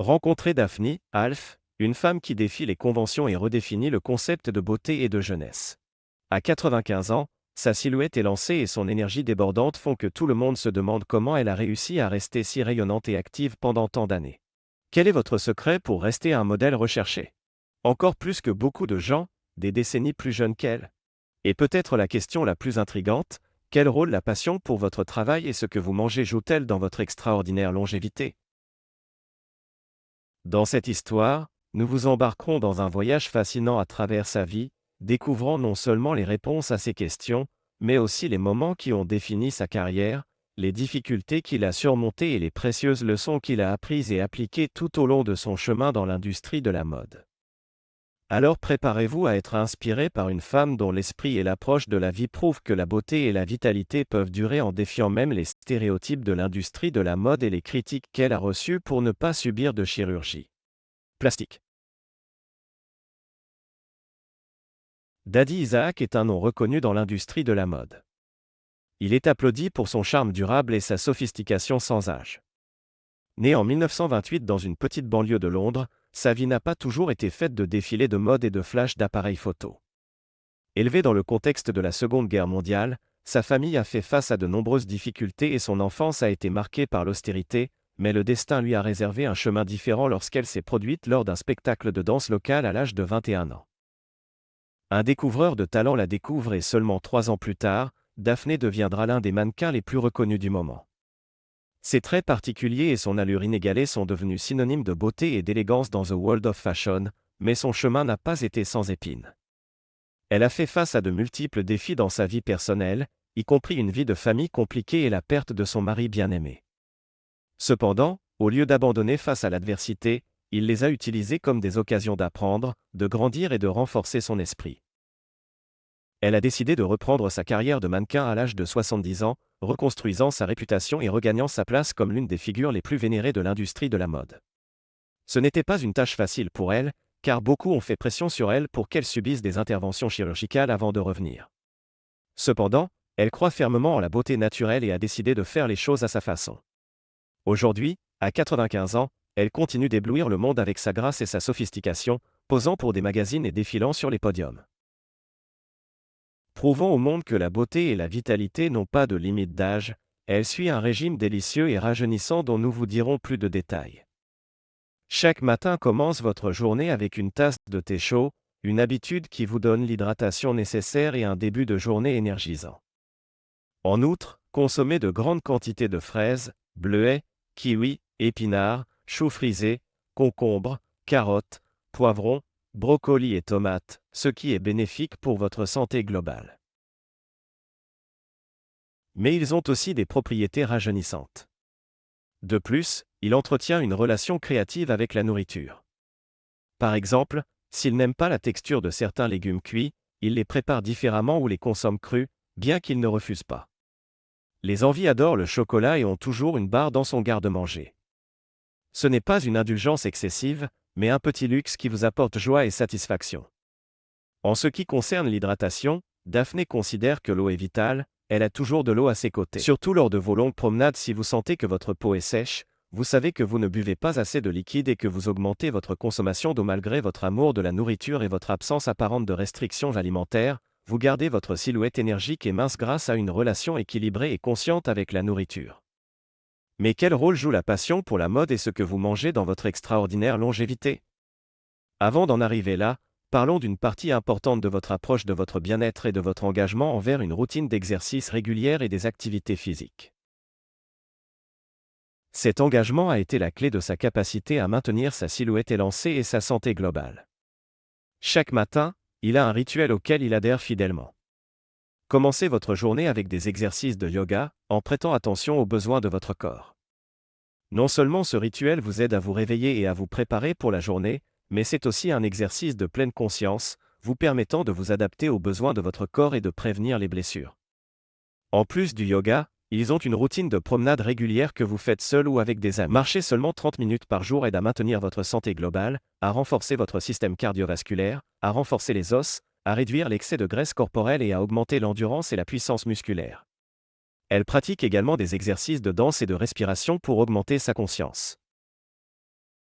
Rencontrez Daphne, Alf, une femme qui défie les conventions et redéfinit le concept de beauté et de jeunesse. À 95 ans, sa silhouette élancée et son énergie débordante font que tout le monde se demande comment elle a réussi à rester si rayonnante et active pendant tant d'années. Quel est votre secret pour rester un modèle recherché? Encore plus que beaucoup de gens, des décennies plus jeunes qu'elle. Et peut-être la question la plus intrigante, quel rôle la passion pour votre travail et ce que vous mangez joue-t-elle dans votre extraordinaire longévité? Dans cette histoire, nous vous embarquerons dans un voyage fascinant à travers sa vie, découvrant non seulement les réponses à ces questions, mais aussi les moments qui ont défini sa carrière, les difficultés qu'il a surmontées et les précieuses leçons qu'il a apprises et appliquées tout au long de son chemin dans l'industrie de la mode. Alors préparez-vous à être inspiré par une femme dont l'esprit et l'approche de la vie prouvent que la beauté et la vitalité peuvent durer en défiant même les stéréotypes de l'industrie de la mode et les critiques qu'elle a reçues pour ne pas subir de chirurgie plastique. Daddy Isaac est un nom reconnu dans l'industrie de la mode. Il est applaudi pour son charme durable et sa sophistication sans âge. Né en 1928 dans une petite banlieue de Londres, sa vie n'a pas toujours été faite de défilés de mode et de flashs d'appareils photo. Élevé dans le contexte de la Seconde Guerre mondiale, sa famille a fait face à de nombreuses difficultés et son enfance a été marquée par l'austérité, mais le destin lui a réservé un chemin différent lorsqu'elle s'est produite lors d'un spectacle de danse local à l'âge de 21 ans. Un découvreur de talent la découvre et seulement 3 ans plus tard, Daphne deviendra l'un des mannequins les plus reconnus du moment. Ses traits particuliers et son allure inégalée sont devenus synonymes de beauté et d'élégance dans The World of Fashion, mais son chemin n'a pas été sans épines. Elle a fait face à de multiples défis dans sa vie personnelle, y compris une vie de famille compliquée et la perte de son mari bien-aimé. Cependant, au lieu d'abandonner face à l'adversité, il les a utilisées comme des occasions d'apprendre, de grandir et de renforcer son esprit. Elle a décidé de reprendre sa carrière de mannequin à l'âge de 70 ans, reconstruisant sa réputation et regagnant sa place comme l'une des figures les plus vénérées de l'industrie de la mode. Ce n'était pas une tâche facile pour elle, car beaucoup ont fait pression sur elle pour qu'elle subisse des interventions chirurgicales avant de revenir. Cependant, elle croit fermement en la beauté naturelle et a décidé de faire les choses à sa façon. Aujourd'hui, à 95 ans, elle continue d'éblouir le monde avec sa grâce et sa sophistication, posant pour des magazines et défilant sur les podiums. Prouvant au monde que la beauté et la vitalité n'ont pas de limite d'âge, elle suit un régime délicieux et rajeunissant dont nous vous dirons plus de détails. Chaque matin commence votre journée avec une tasse de thé chaud, une habitude qui vous donne l'hydratation nécessaire et un début de journée énergisant. En outre, consommez de grandes quantités de fraises, bleuets, kiwis, épinards, choux frisés, concombres, carottes, poivrons, brocolis et tomates, ce qui est bénéfique pour votre santé globale. Mais ils ont aussi des propriétés rajeunissantes. De plus, il entretient une relation créative avec la nourriture. Par exemple, s'il n'aime pas la texture de certains légumes cuits, il les prépare différemment ou les consomme crus, bien qu'il ne refuse pas. Les envies adorent le chocolat et ont toujours une barre dans son garde-manger. Ce n'est pas une indulgence excessive, mais un petit luxe qui vous apporte joie et satisfaction. En ce qui concerne l'hydratation, Daphne considère que l'eau est vitale, elle a toujours de l'eau à ses côtés. Surtout lors de vos longues promenades, si vous sentez que votre peau est sèche, vous savez que vous ne buvez pas assez de liquide et que vous augmentez votre consommation d'eau malgré votre amour de la nourriture et votre absence apparente de restrictions alimentaires, vous gardez votre silhouette énergique et mince grâce à une relation équilibrée et consciente avec la nourriture. Mais quel rôle joue la passion pour la mode et ce que vous mangez dans votre extraordinaire longévité? Avant d'en arriver là, parlons d'une partie importante de votre approche de votre bien-être et de votre engagement envers une routine d'exercice régulière et des activités physiques. Cet engagement a été la clé de sa capacité à maintenir sa silhouette élancée et sa santé globale. Chaque matin, il a un rituel auquel il adhère fidèlement. Commencez votre journée avec des exercices de yoga, en prêtant attention aux besoins de votre corps. Non seulement ce rituel vous aide à vous réveiller et à vous préparer pour la journée, mais c'est aussi un exercice de pleine conscience, vous permettant de vous adapter aux besoins de votre corps et de prévenir les blessures. En plus du yoga, ils ont une routine de promenade régulière que vous faites seul ou avec des amis. Marcher seulement 30 minutes par jour aide à maintenir votre santé globale, à renforcer votre système cardiovasculaire, à renforcer les os, à réduire l'excès de graisse corporelle et à augmenter l'endurance et la puissance musculaire. Elle pratique également des exercices de danse et de respiration pour augmenter sa conscience.